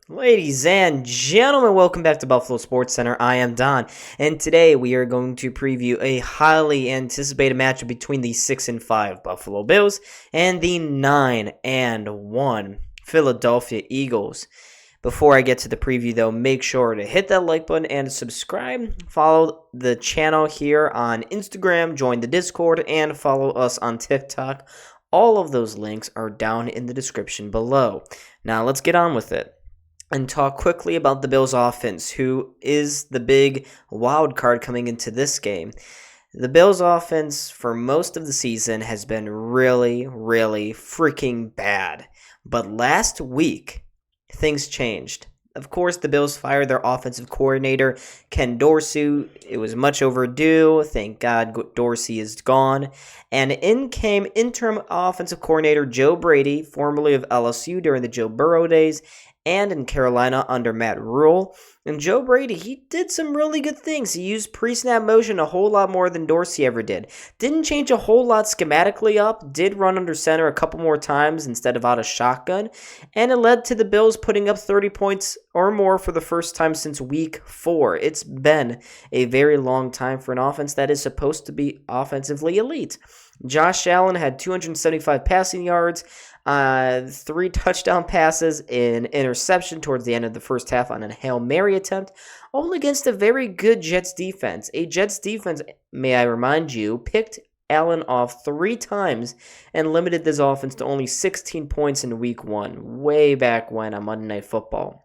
Ladies and gentlemen, welcome back to Buffalo Sports Center. I am Don, and today we are going to preview a highly anticipated matchup between the 6-5 Buffalo Bills and the 9-1 Philadelphia Eagles. Before I get to the preview, though, make sure to hit that like button and subscribe. Follow the channel here on Instagram, join the Discord, and follow us on TikTok. All of those links are down in the description below. Now, let's get on with it and talk quickly about the Bills offense, who is the big wild card coming into this game. The Bills offense for most of the season has been really freaking bad. But last week, things changed. Of course, the Bills fired their offensive coordinator, Ken Dorsey. It was much overdue. Thank God Dorsey is gone. And in came interim offensive coordinator Joe Brady, formerly of LSU during the Joe Burrow days, and in Carolina under Matt Rule. And Joe Brady, he did some really good things. He used pre-snap motion a whole lot more than Dorsey ever did. Didn't change a whole lot schematically up. Did run under center a couple more times instead of out of shotgun. And it led to the Bills putting up 30 points or more for the first time since week 4. It's been a very long time for an offense that is supposed to be offensively elite. Josh Allen had 275 passing yards, 3 touchdown passes, an interception towards the end of the first half on a Hail Mary attempt, all against a very good Jets defense. A Jets defense, may I remind you, picked Allen off 3 times and limited this offense to only 16 points in week 1, way back when on Monday Night Football.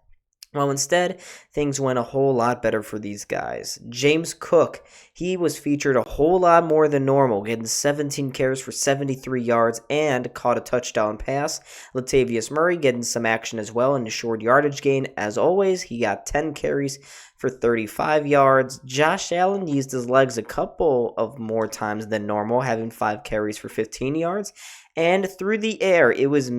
Well, instead, things went a whole lot better for these guys. James Cook, he was featured a whole lot more than normal, getting 17 carries for 73 yards and caught a touchdown pass. Latavius Murray getting some action as well in a short yardage gain. As always, he got 10 carries for 35 yards. Josh Allen used his legs a couple of more times than normal, having 5 carries for 15 yards. And through the air, it was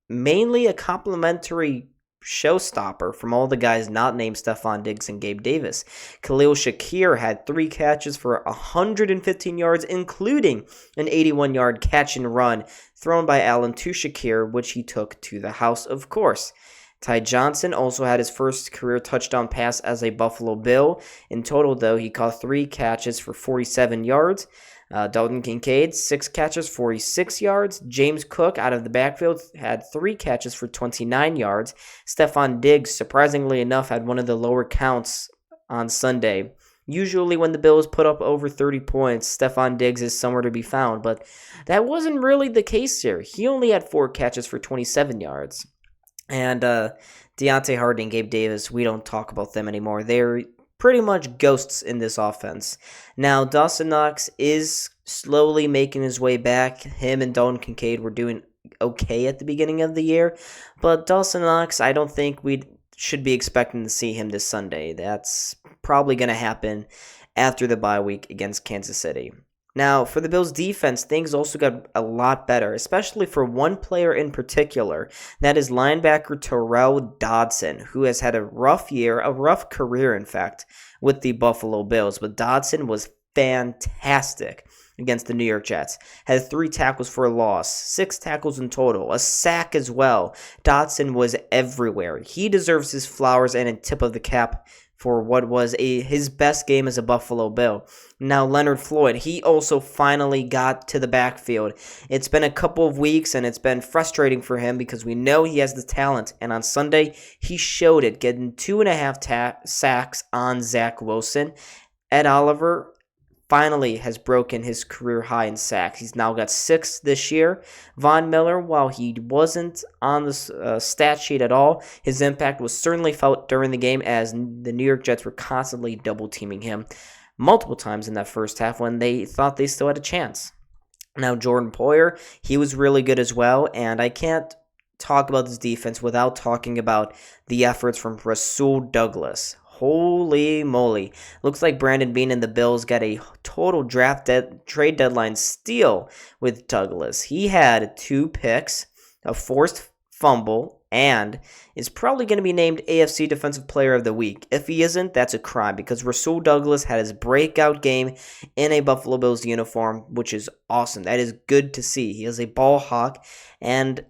mainly a complimentary showstopper from all the guys not named Stephon Diggs and Gabe Davis. Khalil Shakir had 3 catches for 115 yards, including an 81-yard catch and run thrown by Allen to Shakir, which he took to the house, of course. Ty Johnson also had his first career touchdown pass as a Buffalo Bill. In total, though, he caught 3 catches for 47 yards. Dalton Kincaid, 6 catches, 46 yards. James Cook, out of the backfield, had 3 catches for 29 yards. Stephon Diggs, surprisingly enough, had one of the lower counts on Sunday. Usually when the Bills put up over 30 points, Stephon Diggs is somewhere to be found, but that wasn't really the case here. He only had 4 catches for 27 yards. And Deontay Hardy and Gabe Davis, we don't talk about them anymore. They're pretty much ghosts in this offense. Now, Dawson Knox is slowly making his way back. Him and Dalton Kincaid were doing okay at the beginning of the year. But Dawson Knox, I don't think we should be expecting to see him this Sunday. That's probably going to happen after the bye week against Kansas City. Now, for the Bills' defense, things also got a lot better, especially for one player in particular. That is linebacker Terrell Dodson, who has had a rough year, a rough career, in fact, with the Buffalo Bills. But Dodson was fantastic against the New York Jets. Had 3 tackles for a loss, 6 tackles in total, a sack as well. Dodson was everywhere. He deserves his flowers and a tip of the cap for what was his best game as a Buffalo Bill. Now, Leonard Floyd, he also finally got to the backfield. It's been a couple of weeks, and it's been frustrating for him because we know he has the talent. And on Sunday, he showed it, getting 2.5 sacks on Zach Wilson. Ed Oliver finally has broken his career high in sacks. He's now got 6 this year. Von Miller, while he wasn't on the stat sheet at all, his impact was certainly felt during the game as the New York Jets were constantly double-teaming him multiple times in that first half when they thought they still had a chance. Now, Jordan Poyer, he was really good as well, and I can't talk about this defense without talking about the efforts from Rasul Douglas. Holy moly. Looks like Brandon Beane and the Bills got a total trade deadline steal with Douglas. He had 2 picks, a forced fumble, and is probably going to be named AFC Defensive Player of the Week. If he isn't, that's a crime because Rasul Douglas had his breakout game in a Buffalo Bills uniform, which is awesome. That is good to see. He is a ball hawk, and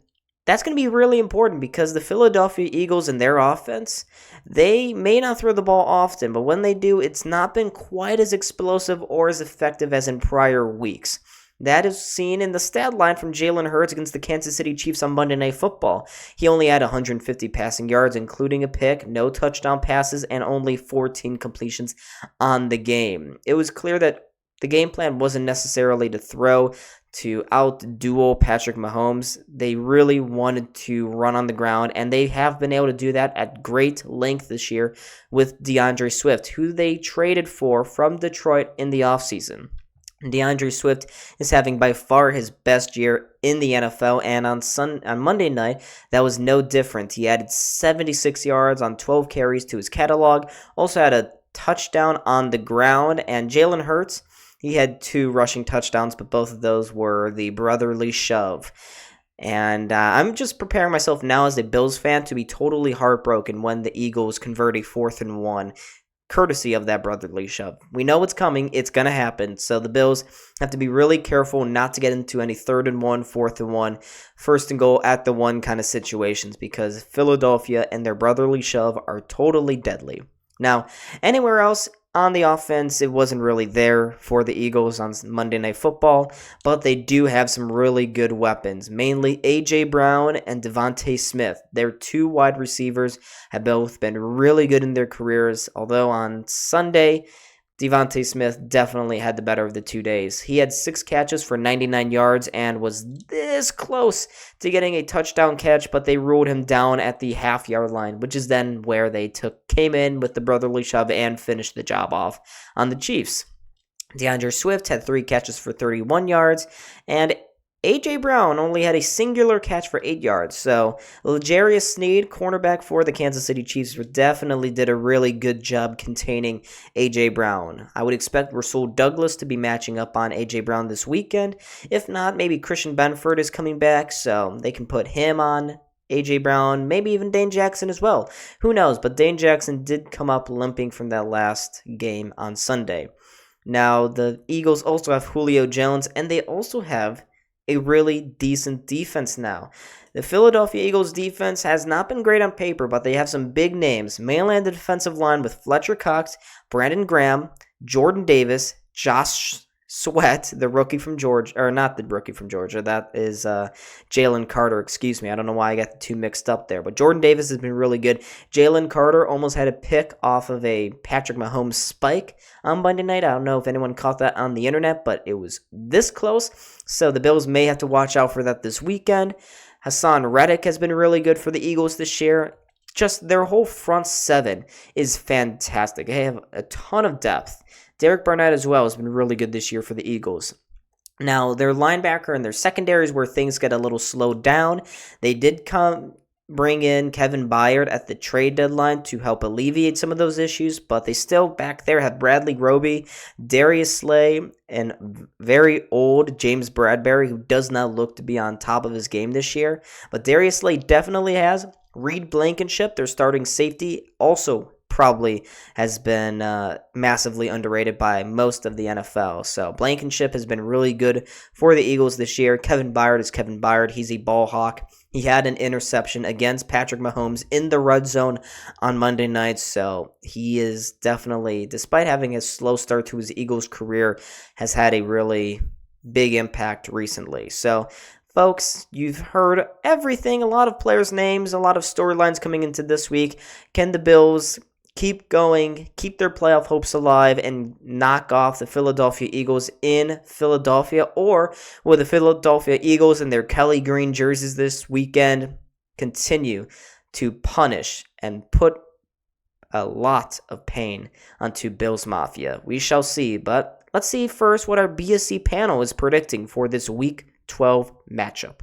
that's going to be really important because the Philadelphia Eagles and their offense, they may not throw the ball often, but when they do, it's not been quite as explosive or as effective as in prior weeks. That is seen in the stat line from Jalen Hurts against the Kansas City Chiefs on Monday Night Football. He only had 150 passing yards, including a pick, no touchdown passes, and only 14 completions on the game. It was clear that the game plan wasn't necessarily to throw to out-duel Patrick Mahomes. They really wanted to run on the ground, and they have been able to do that at great length this year with DeAndre Swift, who they traded for from Detroit in the offseason. DeAndre Swift is having by far his best year in the NFL, and on Monday night, that was no different. He added 76 yards on 12 carries to his catalog, also had a touchdown on the ground, and Jalen Hurts, he had 2 rushing touchdowns, but both of those were the brotherly shove. And I'm just preparing myself now as a Bills fan to be totally heartbroken when the Eagles convert a 4th and 1, courtesy of that brotherly shove. We know it's coming. It's going to happen. So the Bills have to be really careful not to get into any 3rd and 1, 4th and 1, 1st and goal at the 1 kind of situations, because Philadelphia and their brotherly shove are totally deadly. Now, anywhere else on the offense, it wasn't really there for the Eagles on Monday Night Football, but they do have some really good weapons, mainly A.J. Brown and Devontae Smith. Their 2 wide receivers have both been really good in their careers, although on Sunday, Devontae Smith definitely had the better of the 2 days. He had 6 catches for 99 yards and was this close to getting a touchdown catch, but they ruled him down at the half-yard line, which is then where they came in with the brotherly shove and finished the job off on the Chiefs. DeAndre Swift had 3 catches for 31 yards, and A.J. Brown only had a singular catch for 8 yards. So L'Jarius Sneed, cornerback for the Kansas City Chiefs, definitely did a really good job containing A.J. Brown. I would expect Rasul Douglas to be matching up on A.J. Brown this weekend. If not, maybe Christian Benford is coming back, so they can put him on A.J. Brown, maybe even Dane Jackson as well. Who knows? But Dane Jackson did come up limping from that last game on Sunday. Now, the Eagles also have Julio Jones, and they also have a really decent defense now. The Philadelphia Eagles defense has not been great on paper, but they have some big names. Mainly on the defensive line with Fletcher Cox, Brandon Graham, Jordan Davis, Josh Sweat, the rookie from Georgia, or not the rookie from Georgia, that is Jalen Carter, excuse me. I don't know why I got the 2 mixed up there, but Jordan Davis has been really good. Jalen Carter almost had a pick off of a Patrick Mahomes spike on Monday night. I don't know if anyone caught that on the internet, but it was this close, so the Bills may have to watch out for that this weekend. Hassan Reddick has been really good for the Eagles this year. Just their whole front 7 is fantastic. They have a ton of depth. Derek Barnett as well has been really good this year for the Eagles. Now, their linebacker and their secondary is where things get a little slowed down. They did bring in Kevin Byard at the trade deadline to help alleviate some of those issues, but they still back there have Bradley Roby, Darius Slay, and very old James Bradbury, who does not look to be on top of his game this year. But Darius Slay definitely has. Reed Blankenship, their starting safety, also probably has been massively underrated by most of the NFL. So Blankenship has been really good for the Eagles this year. Kevin Byard is Kevin Byard. He's a ball hawk. He had an interception against Patrick Mahomes in the red zone on Monday night. So he is definitely, despite having a slow start to his Eagles career, has had a really big impact recently. So folks, you've heard everything, a lot of players' names, a lot of storylines coming into this week. Can the Bills keep going, keep their playoff hopes alive, and knock off the Philadelphia Eagles in Philadelphia? Or will the Philadelphia Eagles in their Kelly Green jerseys this weekend continue to punish and put a lot of pain onto Bills Mafia? We shall see, but let's see first what our BSC panel is predicting for this Week 12 matchup.